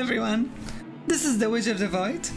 everyone, this is the Witch of the Void,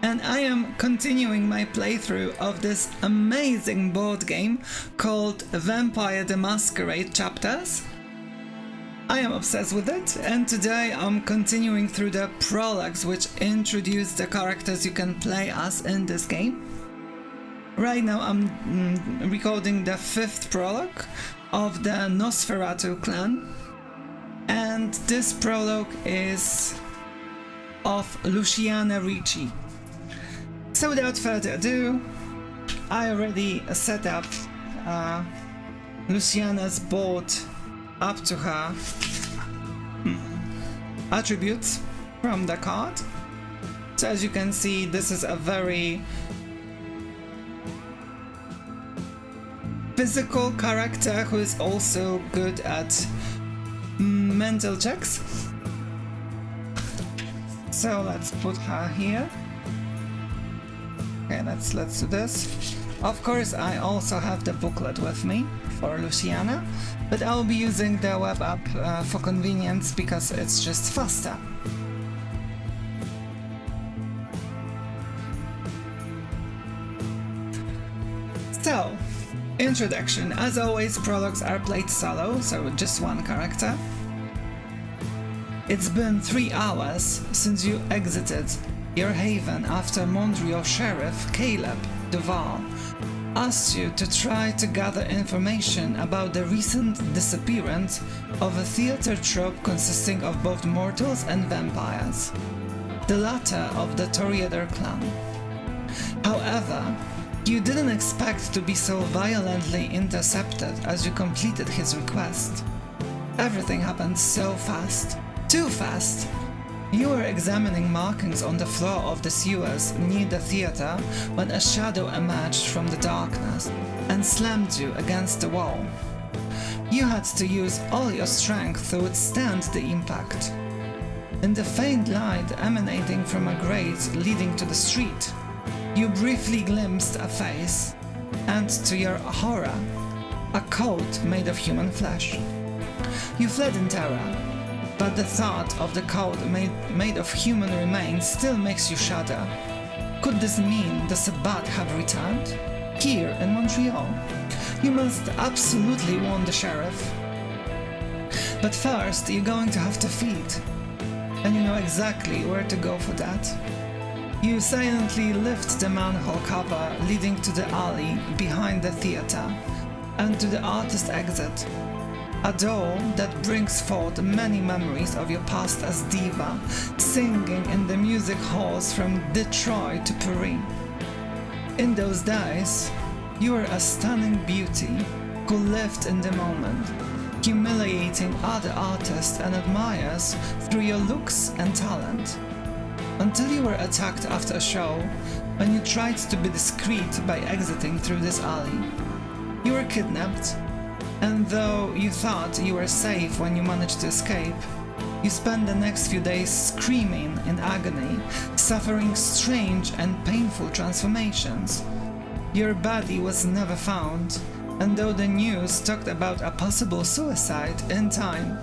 and I am continuing my playthrough of this amazing board game called Vampire the Masquerade Chapters. I am obsessed with it, and today I'm continuing through the prologues which introduce the characters you can play as in this game. Right now I'm recording the 5th prologue of the Nosferatu clan, and this prologue is of Lucianna Ricci. So without further ado, I already set up Lucianna's board up to her attributes from the card. So as you can see, this is a very physical character who is also good at mental checks. So let's put her here. Okay, let's do this. Of course, I also have the booklet with me for Lucianna, but I'll be using the web app for convenience because it's just faster. So, introduction. As always, prologues are played solo, so just one character. It's been 3 hours since you exited your haven after Montreal Sheriff Caleb Duval asked you to try to gather information about the recent disappearance of a theater troupe consisting of both mortals and vampires, the latter of the Toreador clan. However, you didn't expect to be so violently intercepted as you completed his request. Everything happened so fast. Too fast. You were examining markings on the floor of the sewers near the theater when a shadow emerged from the darkness and slammed you against the wall. You had to use all your strength to withstand the impact. In the faint light emanating from a grate leading to the street, you briefly glimpsed a face, and to your horror, a coat made of human flesh. You fled in terror, but the thought of the coat made of human remains still makes you shudder. Could this mean the Sabbat have returned? Here in Montreal? You must absolutely warn the sheriff. But first, you're going to have to feed, and you know exactly where to go for that. You silently lift the manhole cover leading to the alley behind the theater and to the artist exit. A door that brings forth many memories of your past as diva, singing in the music halls from Detroit to Paris. In those days, you were a stunning beauty who lived in the moment, humiliating other artists and admirers through your looks and talent. Until you were attacked after a show, when you tried to be discreet by exiting through this alley. You were kidnapped, and though you thought you were safe when you managed to escape, you spent the next few days screaming in agony, suffering strange and painful transformations. Your body was never found, and though the news talked about a possible suicide in time,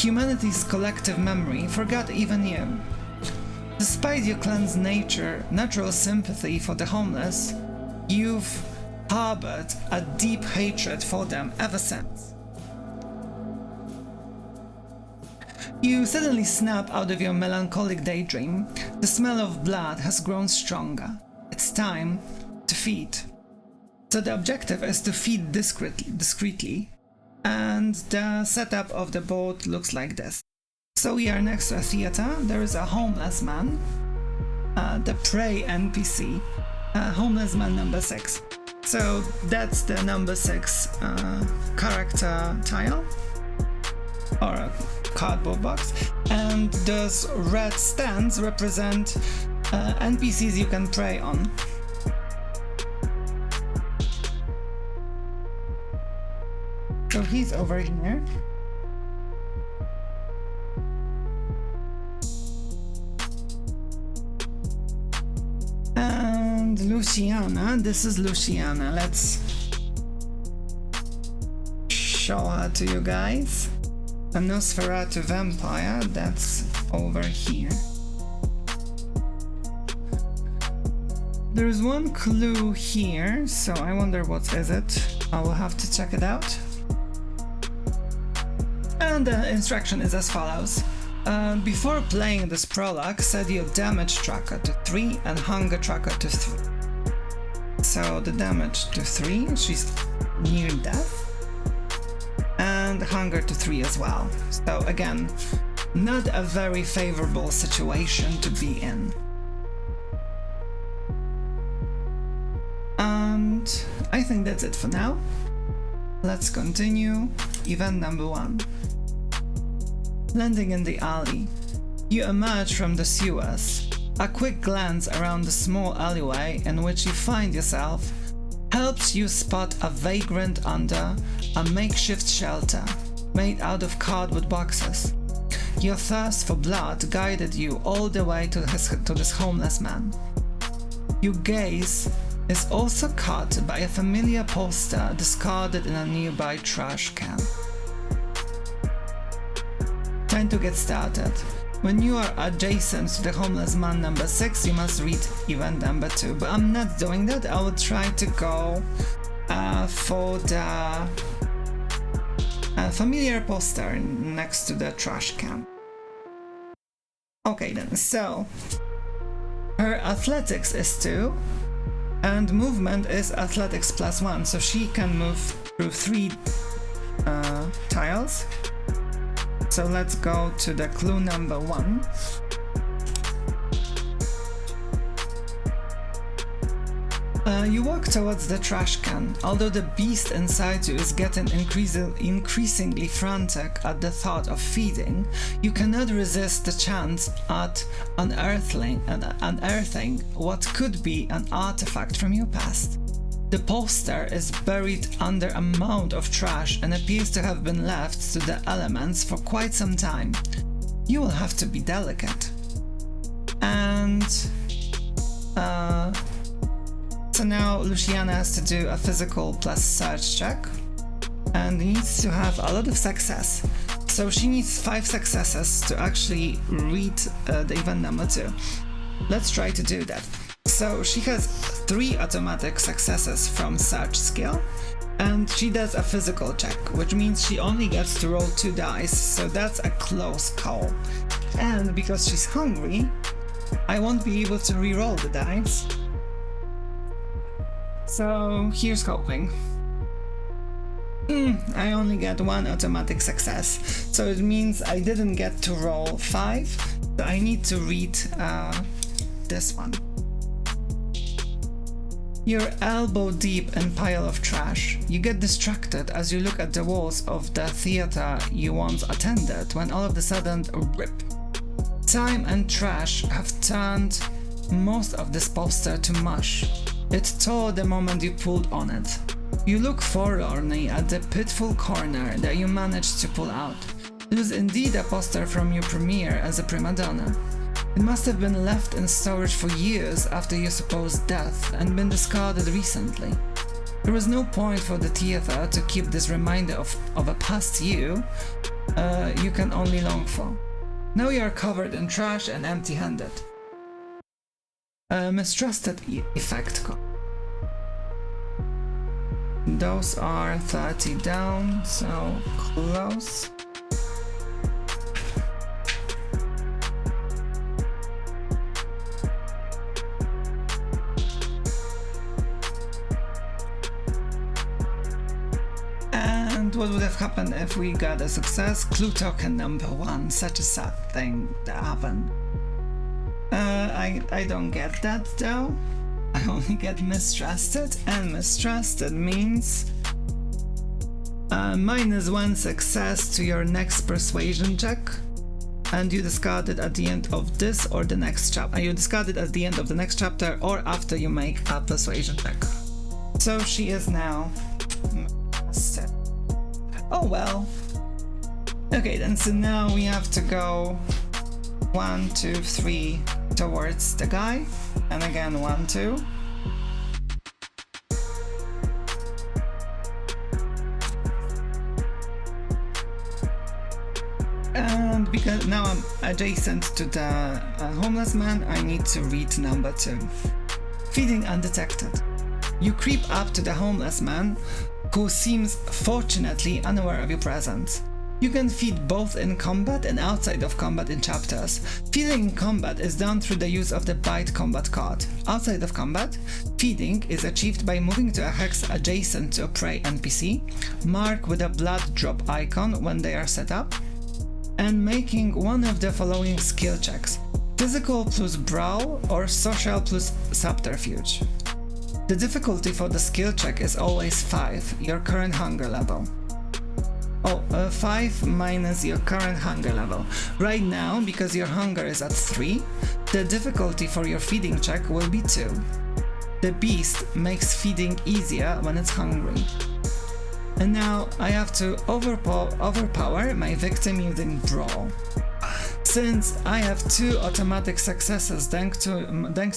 humanity's collective memory forgot even you. Despite your clan's natural sympathy for the homeless, you've harbored a deep hatred for them ever since. You suddenly snap out of your melancholic daydream. The smell of blood has grown stronger. It's time to feed. So the objective is to feed discreetly, and the setup of the board looks like this. So we are next to a theater. There is a homeless man, the Prey NPC, homeless man number 6. So that's the number 6 character tile, or a cardboard box, and those red stands represent NPCs you can prey on. So he's over here. And Lucianna, this is Lucianna. Let's show her to you guys. A Nosferatu vampire, that's over here. There's one clue here, so I wonder what is it. I will have to check it out. And the instruction is as follows. Before playing this prologue, set your damage tracker to 3 and hunger tracker to 3. So the damage to 3, she's near death. And hunger to 3 as well. So again, not a very favorable situation to be in. And I think that's it for now. Let's continue. Event number 1. Landing in the alley. You emerge from the sewers. A quick glance around the small alleyway in which you find yourself helps you spot a vagrant under a makeshift shelter made out of cardboard boxes. Your thirst for blood guided you all the way to this homeless man. Your gaze is also caught by a familiar poster discarded in a nearby trash can. Time to get started. When you are adjacent to the homeless man number 6, you must read event number 2, but I'm not doing that. I will try to go for the familiar poster next to the trash can. Okay then, so her athletics is 2 and movement is athletics +1, so she can move through 3 tiles. So let's go to the clue number 1. You walk towards the trash can. Although the beast inside you is getting increasingly frantic at the thought of feeding, you cannot resist the chance at unearthing what could be an artifact from your past. The poster is buried under a mound of trash and appears to have been left to the elements for quite some time. You will have to be delicate. And so now Lucianna has to do a physical plus search check and needs to have a lot of success. So she needs 5 successes to actually read the event number 2. Let's try to do that. So she has 3 automatic successes from search skill, and she does a physical check, which means she only gets to roll 2 dice, so that's a close call. And because she's hungry, I won't be able to re-roll the dice. So here's hoping. I only get 1 automatic success, so it means I didn't get to roll 5, so I need to read this one. You're elbow deep in pile of trash. You get distracted as you look at the walls of the theater you once attended when all of a sudden rip. Time and trash have turned most of this poster to mush. It tore the moment you pulled on it. You look forlornly at the pitiful corner that you managed to pull out. It was indeed a poster from your premiere as a prima donna. It must have been left in storage for years after your supposed death and been discarded recently. There was no point for the theater to keep this reminder of a past you can only long for. Now you are covered in trash and empty-handed. Mistrusted effect. Those are 30 down, so close. And what would have happened if we got a success? Clue token number 1, such a sad thing that happened. I don't get that though. I only get mistrusted, and mistrusted means -1 success to your next persuasion check, and you discard it at the end of this or the next chapter. You discard it at the end of the next chapter or after you make a persuasion check. So she is now mistrusted. Oh well. Okay then, so now we have to go 1, 2, 3 towards the guy, and again 1, 2. And because now I'm adjacent to the homeless man, I need to read number 2. Feeding undetected. You creep up to the homeless man, who seems fortunately unaware of your presence. You can feed both in combat and outside of combat in chapters. Feeding in combat is done through the use of the Bite Combat card. Outside of combat, feeding is achieved by moving to a hex adjacent to a prey NPC, mark with a blood drop icon when they are set up, and making one of the following skill checks: Physical plus Brawl or Social plus Subterfuge. The difficulty for the skill check is always 5, your current hunger level. 5 minus your current hunger level. Right now, because your hunger is at 3, the difficulty for your feeding check will be 2. The beast makes feeding easier when it's hungry. And now I have to overpower my victim using Brawl. Since I have 2 automatic successes thanks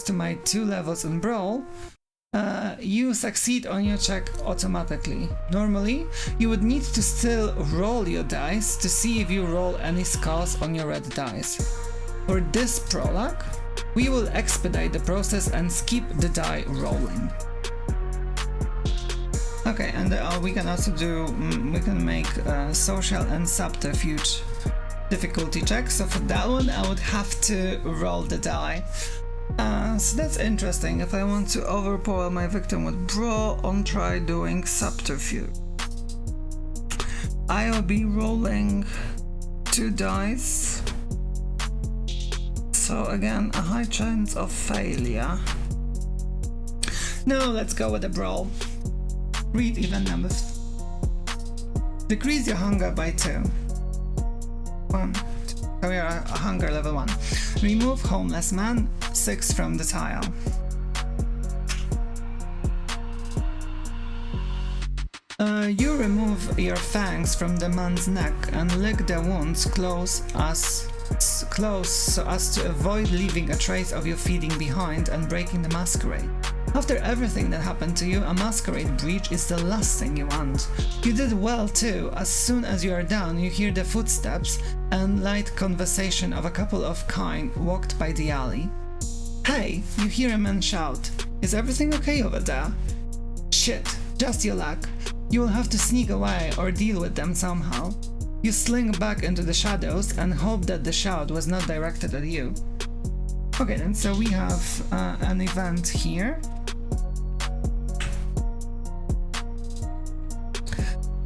to my 2 levels in Brawl, you succeed on your check automatically. Normally, you would need to still roll your dice to see if you roll any skulls on your red dice. For this prologue, we will expedite the process and skip the die rolling. Okay, and we can also we can make social and subterfuge difficulty checks. So for that one, I would have to roll the die. So that's interesting. If I want to overpower my victim with Brawl, I'll try doing Subterfuge. I will be rolling 2 dice. So again, a high chance of failure. Now let's go with the Brawl. Read event number. Decrease your hunger by 2. 1. So we are a hunger level 1. Remove homeless man 6 from the tile. You remove your fangs from the man's neck and lick the wounds close so as to avoid leaving a trace of your feeding behind and breaking the masquerade. After everything that happened to you, a masquerade breach is the last thing you want. You did well too. As soon as you are down, you hear the footsteps and light conversation of a couple of kine walked by the alley. Hey, you hear a man shout. Is everything okay over there? Shit, just your luck. You will have to sneak away or deal with them somehow. You sling back into the shadows and hope that the shout was not directed at you. Okay then, so we have an event here.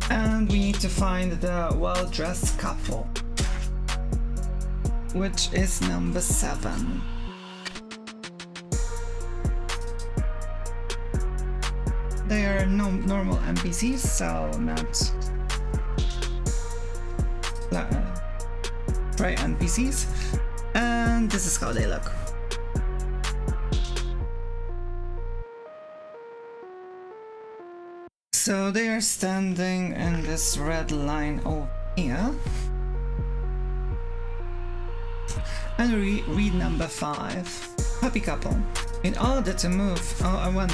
And we need to find the well-dressed couple, which is number 7. They are normal NPCs, so not prey NPCs. And this is how they look. So they are standing in this red line over here. And read number 5. Happy couple. In order to move...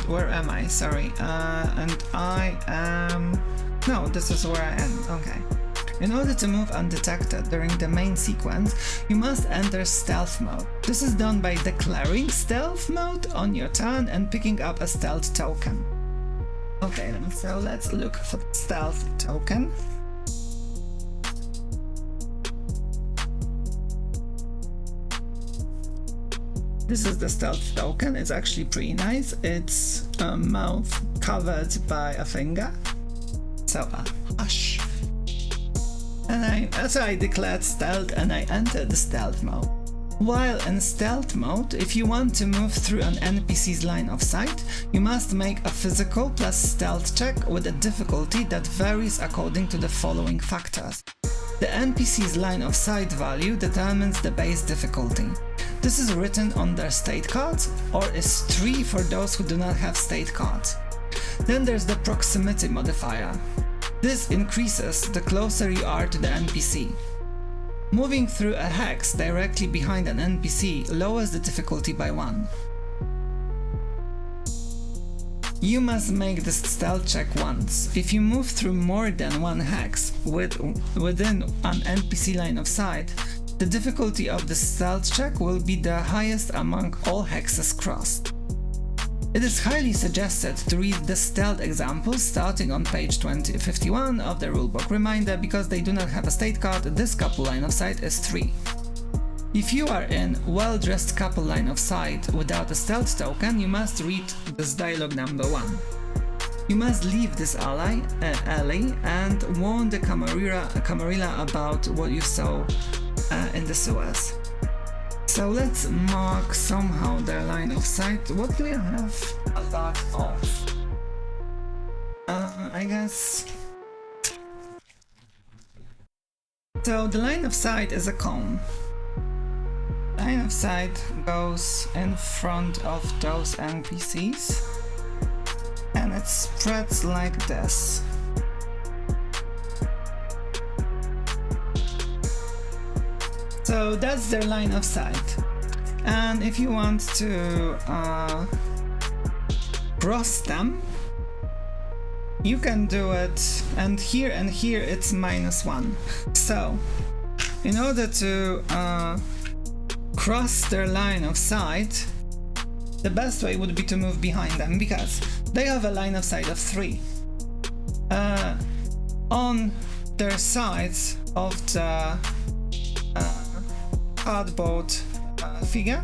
where am I? Sorry. And I am... No, this is where I am. Okay. In order to move undetected during the main sequence, you must enter stealth mode. This is done by declaring stealth mode on your turn and picking up a stealth token. Okay then, so let's look for the stealth token. This is the stealth token. It's actually pretty nice. It's a mouth covered by a finger. So hush. And I declared stealth and I entered the stealth mode. While in stealth mode, if you want to move through an NPC's line of sight, you must make a physical plus stealth check with a difficulty that varies according to the following factors. The NPC's line of sight value determines the base difficulty. This is written on their state cards, or is 3 for those who do not have state cards. Then there's the proximity modifier. This increases the closer you are to the NPC. Moving through a hex directly behind an NPC lowers the difficulty by 1. You must make this stealth check once. If you move through more than 1 hex within an NPC line of sight, the difficulty of the stealth check will be the highest among all hexes crossed. It is highly suggested to read the stealth examples starting on page 51 of the rulebook. Reminder, because they do not have a state card, this couple line of sight is 3. If you are in well-dressed couple line of sight without a stealth token, you must read this dialogue number 1. You must leave this alley and warn the Camarilla about what you saw in the sewers. So let's mark somehow their line of sight. What do we have a lot of? I guess... So the line of sight is a cone. Line of sight goes in front of those NPCs and it spreads like this. So that's their line of sight. And if you want to cross them, you can do it, and here it's -1. So in order to cross their line of sight, the best way would be to move behind them, because they have a line of sight of 3. On their sides of the cardboard figure,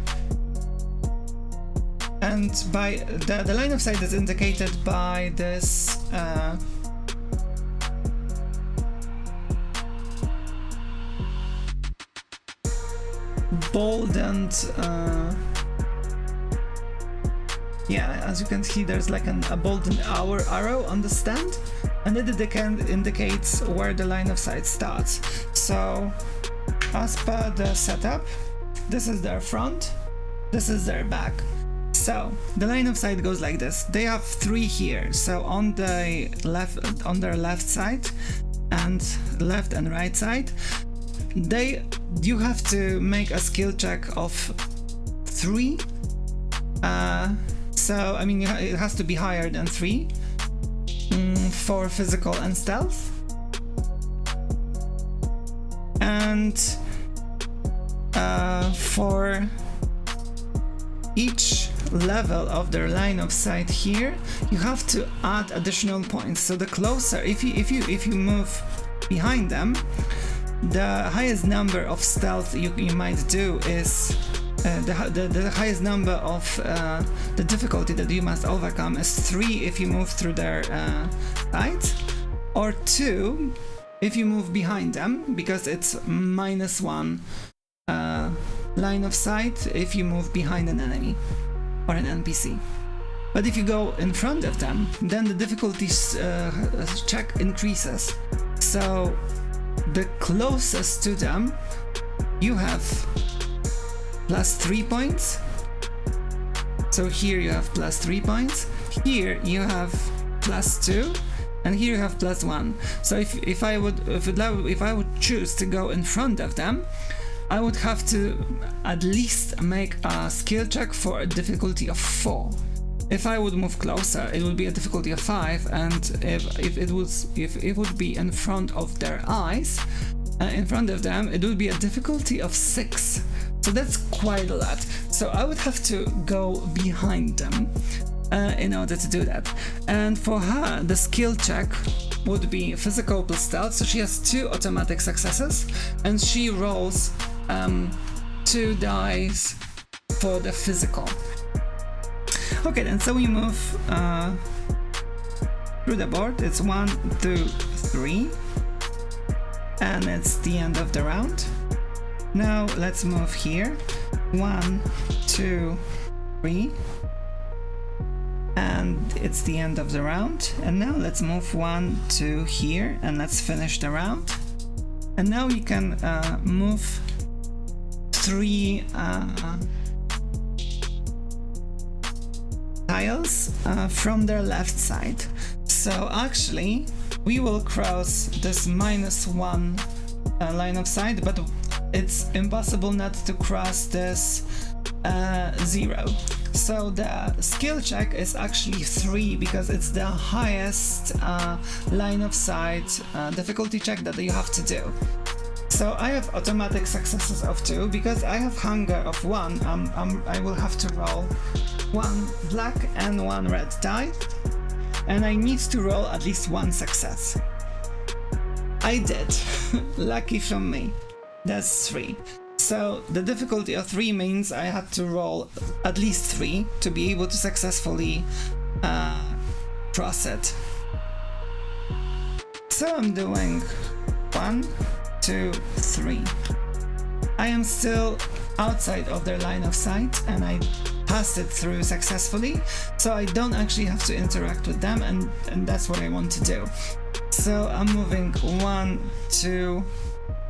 and by the line of sight is indicated by this boldened yeah, as you can see, there's like a boldened arrow on the stand, and it indicates where the line of sight starts. So as per the setup, this is their front, this is their back. So the line of sight goes like this. They have 3 here, so on their left side and left and right side, you have to make a skill check of 3. So I mean, it has to be higher than 3 for physical and stealth. And for each level of their line of sight here, you have to add additional points. So the closer, if you move behind them, the highest number of stealth you might do is the highest number of the difficulty that you must overcome is 3 if you move through their sight, or 2 if you move behind them, because it's -1 line of sight if you move behind an enemy or an NPC. But if you go in front of them, then the difficulty check increases. So the closest to them, you have +3 points. So here you have +3 points, here you have +2, and here you have +1. So if I would choose to go in front of them, I would have to at least make a skill check for a difficulty of 4. If I would move closer, it would be a difficulty of 5, and if it would be in front of their eyes, in front of them, it would be a difficulty of 6. So that's quite a lot. So I would have to go behind them in order to do that. And for her, the skill check would be physical plus stealth. So she has 2 automatic successes, and she rolls 2 dice for the physical. Okay, then, so we move through the board. It's 1, 2, 3, and it's the end of the round. Now let's move here. 1, 2, 3, and it's the end of the round. And now let's move 1, 2 here, and let's finish the round. And now you can move 3 tiles from their left side. So actually we will cross this -1 line of sight, but it's impossible not to cross this 0. So the skill check is actually 3, because it's the highest line of sight difficulty check that you have to do. So I have automatic successes of 2, because I have hunger of 1. I will have to roll one black and one red die, and I need to roll at least one success. I did. Lucky from me. That's 3. So the difficulty of 3 means I had to roll at least 3 to be able to successfully cross it. So I'm doing 1, 2, 3. I am still outside of their line of sight and I passed it through successfully, so I don't actually have to interact with them, and that's what I want to do. So I'm moving 1, 2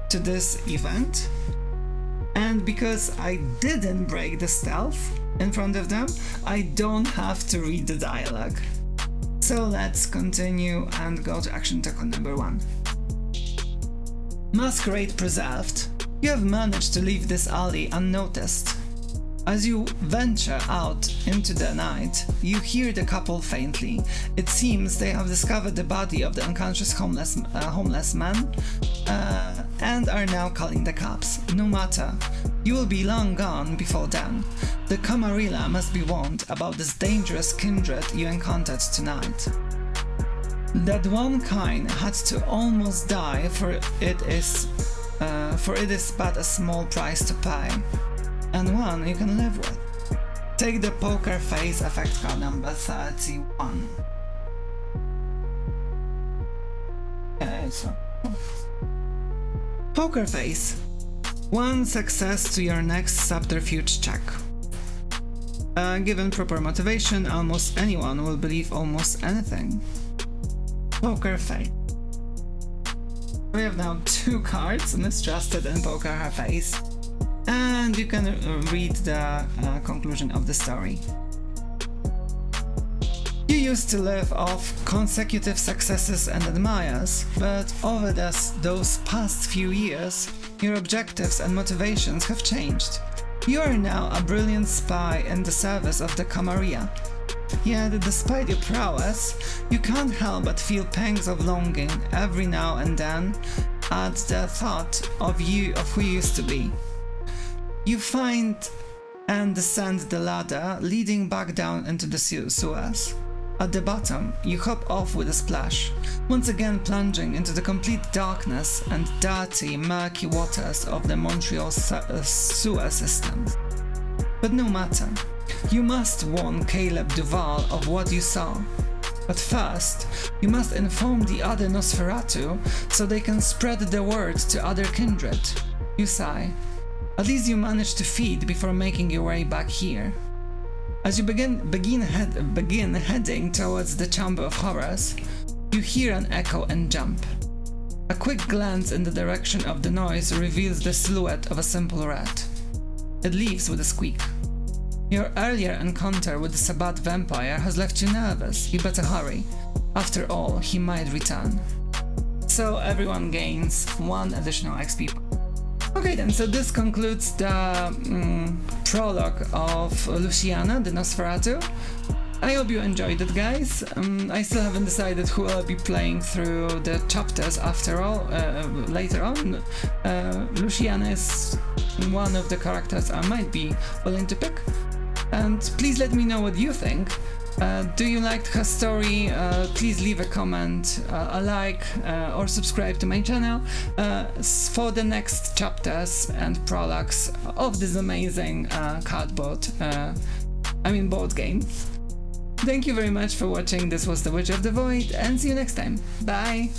to this event, and because I didn't break the stealth in front of them, I don't have to read the dialogue. So let's continue and go to action token number 1. Masquerade preserved. You have managed to leave this alley unnoticed. As you venture out into the night, you hear the couple faintly. It seems they have discovered the body of the unconscious homeless man and are now calling the cops. No matter, you will be long gone before then. The Camarilla must be warned about this dangerous kindred you encountered tonight. That one kind had to almost die, for it is but a small price to pay, and one you can live with. Take the poker face effect card number 31. Okay, so poker face. 1 success to your next subterfuge check. Given proper motivation, almost anyone will believe almost anything. Poker face. We have now 2 cards, Mistrusted and Poker Face, and you can read the conclusion of the story. You used to live off consecutive successes and admires, but over those past few years, your objectives and motivations have changed. You are now a brilliant spy in the service of the Camarilla. Yet, despite your prowess, you can't help but feel pangs of longing every now and then at the thought of who you used to be. You find and descend the ladder leading back down into the sewers. At the bottom, you hop off with a splash, once again plunging into the complete darkness and dirty, murky waters of the Montreal sewer system. But no matter. You must warn Caleb Duval of what you saw. But first, you must inform the other Nosferatu so they can spread the word to other kindred. You sigh. At least you managed to feed before making your way back here. As you begin heading towards the Chamber of Horrors, you hear an echo and jump. A quick glance in the direction of the noise reveals the silhouette of a simple rat. It leaves with a squeak. Your earlier encounter with the Sabbat vampire has left you nervous. You better hurry. After all, he might return. So everyone gains 1 additional XP. Okay then, so this concludes the prologue of Lucianna, the Nosferatu. I hope you enjoyed it, guys. I still haven't decided who I'll be playing through the chapters after all, later on. Lucianna is one of the characters I might be willing to pick. And please let me know what you think. Do you like her story? Please leave a comment, a like, or subscribe to my channel for the next chapters and prologues of this amazing board game. Thank you very much for watching. This was The Witch of the Void, and see you next time. Bye!